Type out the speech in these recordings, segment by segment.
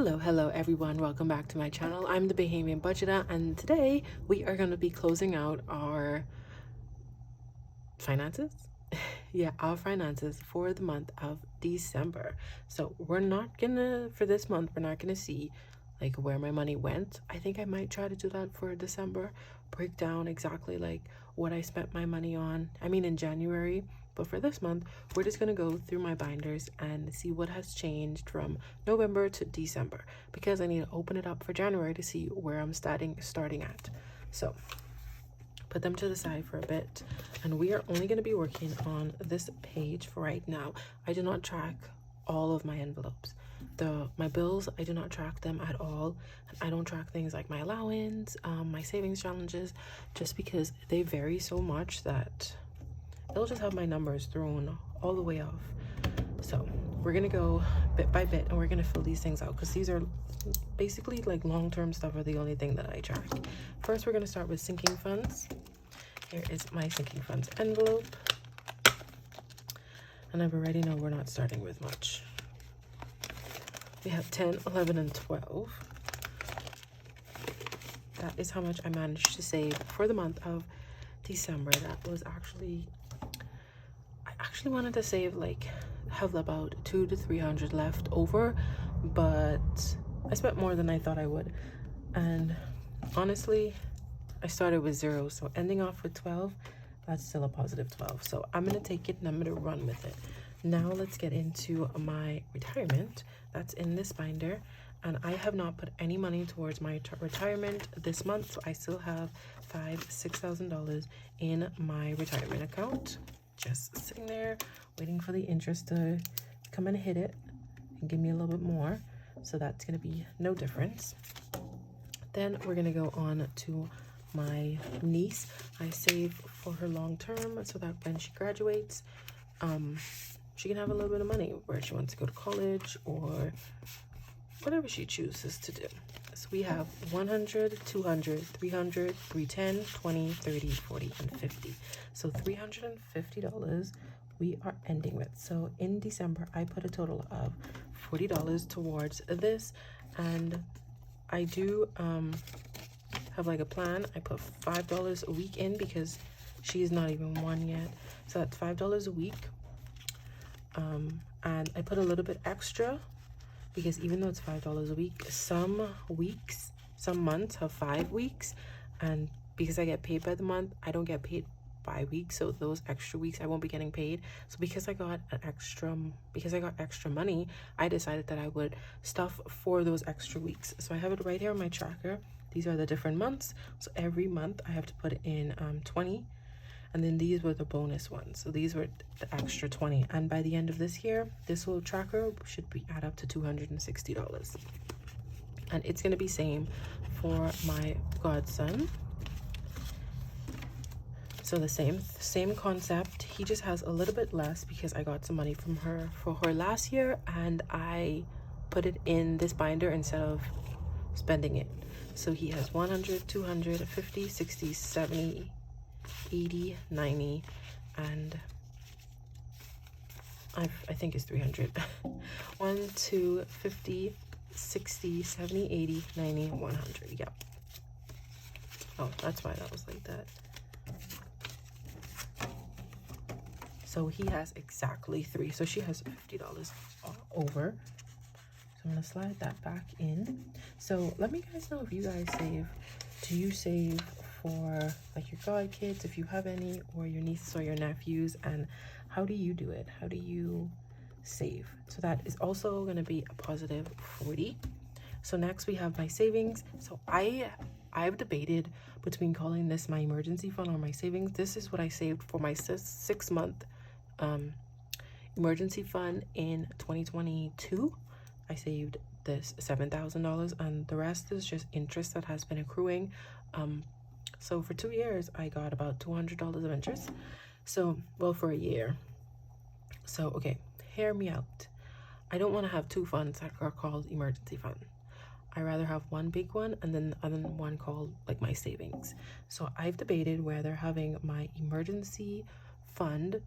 Hello everyone, welcome back to my channel. I'm the Bahamian Budgeter, and today we are going to be closing out our finances. Our finances for the month of December. So we're not gonna, for this month, we're not gonna see like where my money went. I think I might try to do that for December, break down exactly like what I spent my money on, in January. But for this month, we're just gonna go through my binders and see what has changed from November to December, because I need to open it up for January to see where I'm starting at. So put them to the side for a bit, and we are only going to be working on this page for right now. I do not track all of my envelopes. My bills, I do not track them at all. I don't track things like my allowance, my savings challenges, just because they vary so much that it'll just have my numbers thrown all the way off. So we're gonna go bit by bit and we're gonna fill these things out, because these are basically like long-term stuff are the only thing that I track. First, we're gonna start with sinking funds. Here is my sinking funds envelope, and I already know we're not starting with much. We have 10, 11, and 12. That is how much I managed to save for the month of December. That was actually, I actually wanted to save have about 200 to 300 left over, but I spent more than I thought I would. And honestly, I started with 0, so ending off with 12, that's still a positive 12. So I'm gonna take it and I'm gonna run with it. Now let's get into my retirement. That's in this binder, and I have not put any money towards my retirement this month, so I still have $6,000 in my retirement account, just sitting there waiting for the interest to come and hit it and give me a little bit more. So that's gonna be no difference. Then we're gonna go on to my niece. I save for her long term so that when she graduates, she can have a little bit of money where she wants to go to college or whatever she chooses to do. So we have 100, 200, 300, 310, 20, 30, 40, and 50. So $350 we are ending with. So in December, I put a total of $40 towards this, and I do have like a plan. I put $5 a week in because she's not even 1 yet, so that's $5 a week. And I put a little bit extra because even though it's $5 a week, some months have 5 weeks, and because I get paid by the month, I don't get paid by week, so those extra weeks I won't be getting paid. So because I got extra money, I decided that I would stuff for those extra weeks. So I have it right here on my tracker. These are the different months. So every month I have to put in 20, and then these were the bonus ones. So these were the extra 20, and by the end of this year, this little tracker should be add up to $260. And it's gonna be same for my godson. So the same concept. He just has a little bit less because I got some money from her for her last year, and I put it in this binder instead of spending it. So he has 100, 200, 50, 60, 70, 80, 90, and I think it's 300. 1, 2, 50, 60, 70, 80, 90, 100. Yep. Oh, that's why that was like that. So he has exactly 3. So she has $50 over. So I'm gonna slide that back in. So let me guys know if you guys save. Do you save for like your god kids, if you have any, or your nieces or your nephews, and how do you do it? How do you save? So that is also gonna be a positive 40. So next we have my savings. So I've debated between calling this my emergency fund or my savings. This is what I saved for my 6-month emergency fund in 2022. I saved this $7,000, and the rest is just interest that has been accruing. So for 2 years, I got about $200 of interest. So, well, for a year. So, okay, hear me out. I don't want to have 2 funds that are called emergency fund. I rather have one big one and then the other one called like my savings. So I've debated whether having my emergency fund,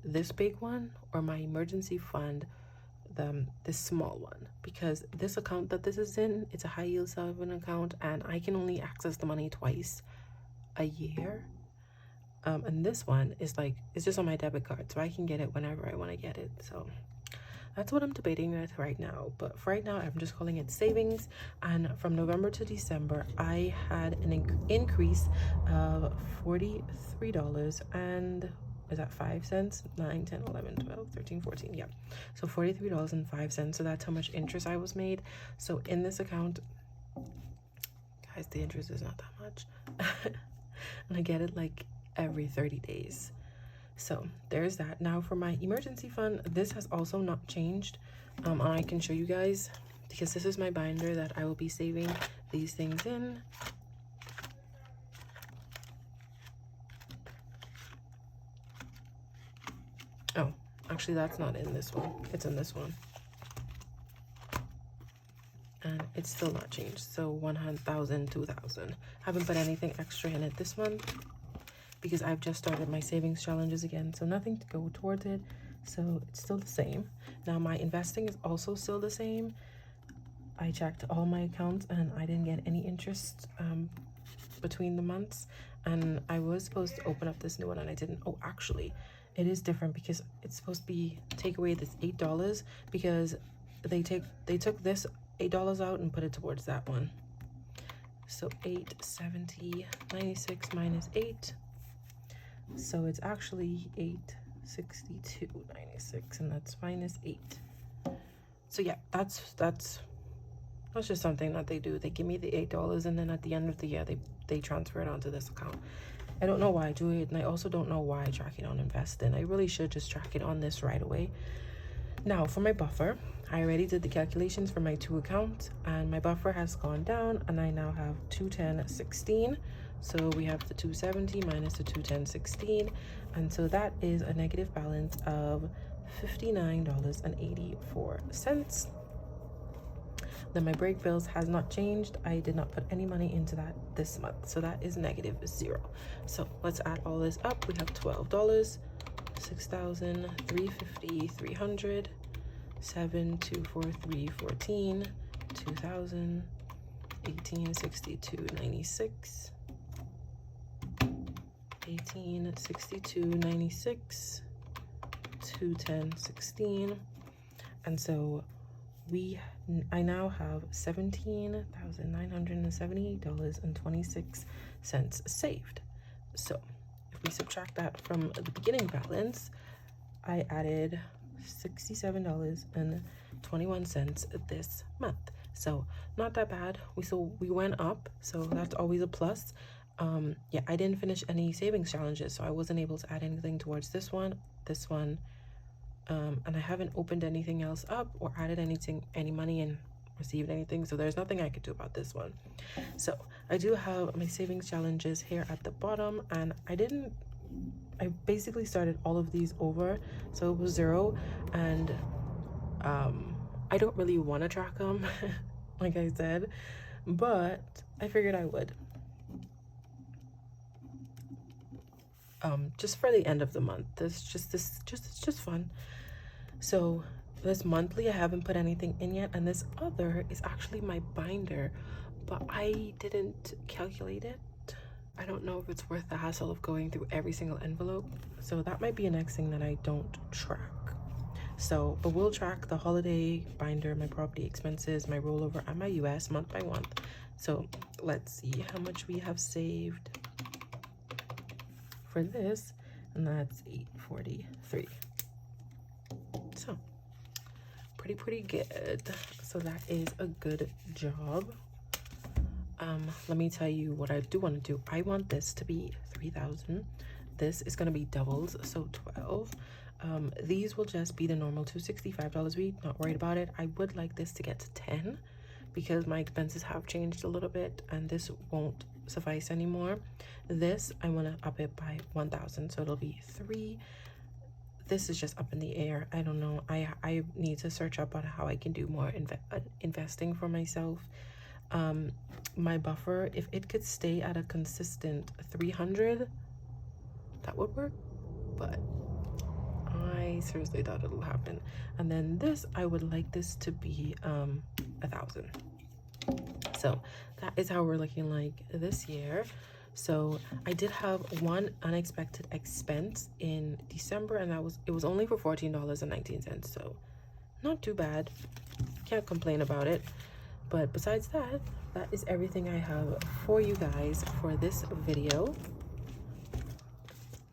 this big one, or my emergency fund, this small one, because this account that this is in, it's a high yield saving account, and I can only access the money twice a year. And this one is like, it's just on my debit card, so I can get it whenever I want to get it. So that's what I'm debating with right now. But for right now, I'm just calling it savings. And from November to December, I had an increase of $43 and is that 5 cents? 9, 10, 11, 12, 13, 14. Yeah. So $43.05. So that's how much interest I was made. So in this account, guys, the interest is not that much. And I get it like every 30 days. So there's that. Now for my emergency fund, this has also not changed. And I can show you guys, because this is my binder that I will be saving these things in. Oh, actually that's not in this one. It's in this one. And it's still not changed. So 100,000, 2,000. Haven't put anything extra in it this month, because I've just started my savings challenges again, so nothing to go towards it. So it's still the same. Now my investing is also still the same. I checked all my accounts and I didn't get any interest between the months, and I was supposed to open up this new one and I didn't. Oh, actually it is different, because it's supposed to be take away this $8, because they took this $8 out and put it towards that one. So 870.96 minus 8. So it's actually 862.96, and that's minus 8. So yeah, that's just something that they do. They give me the $8, and then at the end of the year they transfer it onto this account. I don't know why I do it, and I also don't know why I track it on investing. I really should just track it on this right away. Now for my buffer, I already did the calculations for my 2 accounts, and my buffer has gone down, and I now have 210.16. So we have the 270 minus the 210.16, and so that is a negative balance of $59.84. Then my break bills has not changed. I did not put any money into that this month, so that is negative 0. So let's add all this up. We have $12, 6,000, 350, 300, 7, 2, 4, 3, 14, 2,000, 18, 62, 96, 18, 62, 96, 210, 16, and so I now have $17,978.26 saved. So if we subtract that from the beginning balance, I added $67.21 this month. So not that bad. We went up, so that's always a plus. Yeah, I didn't finish any savings challenges, so I wasn't able to add anything towards this one, and I haven't opened anything else up or added any money and received anything, so there's nothing I could do about this one. So I do have my savings challenges here at the bottom, and I basically started all of these over, so it was 0, and I don't really want to track them like I said, but I figured I would, just for the end of the month. It's just fun. So this monthly, I haven't put anything in yet, and this other is actually my binder, but I didn't calculate it. I don't know if it's worth the hassle of going through every single envelope, so that might be a next thing that I don't track. So, but we'll track the holiday binder, my property expenses, my rollover, and my US month by month. So let's see how much we have saved for this, and that's $843. So pretty good. So that is a good job. Let me tell you what I do want to do. I want this to be 3,000. This is going to be doubles, so 12. These will just be the normal $265 a week. Not worried about it. I would like this to get to 10, because my expenses have changed a little bit and this won't suffice anymore. This, I want to up it by 1,000, so it'll be 3. This is just up in the air. I don't know. I need to search up on how I can do more investing for myself. My buffer, if it could stay at a consistent 300, that would work, but I I seriously thought it'll happen. And then this, I would like this to be 1,000. So that is how we're looking like this year. So I did have one unexpected expense in December, and it was only for $14.19. So not too bad, can't complain about it. But besides that, that is everything I have for you guys for this video.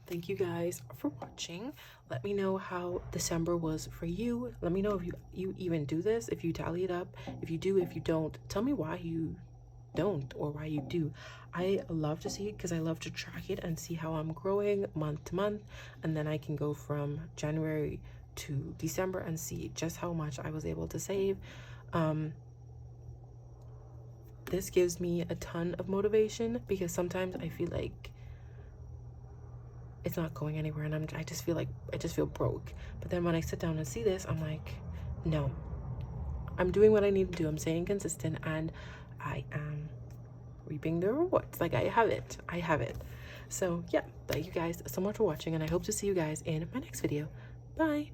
Thank you guys for watching. Let me know how December was for you. Let me know if you even do this, if you tally it up. If you do, if you don't, tell me why you don't or why you do. I love to see it because I love to track it and see how I'm growing month to month, and then I can go from January to December and see just how much I was able to save. This gives me a ton of motivation because sometimes I feel like it's not going anywhere, and I just feel broke. But then when I sit down and see this, I'm like, no, I'm doing what I need to do. I'm staying consistent, and I am reaping the rewards. Like, I have it. So yeah, thank you guys so much for watching, and I hope to see you guys in my next video. Bye.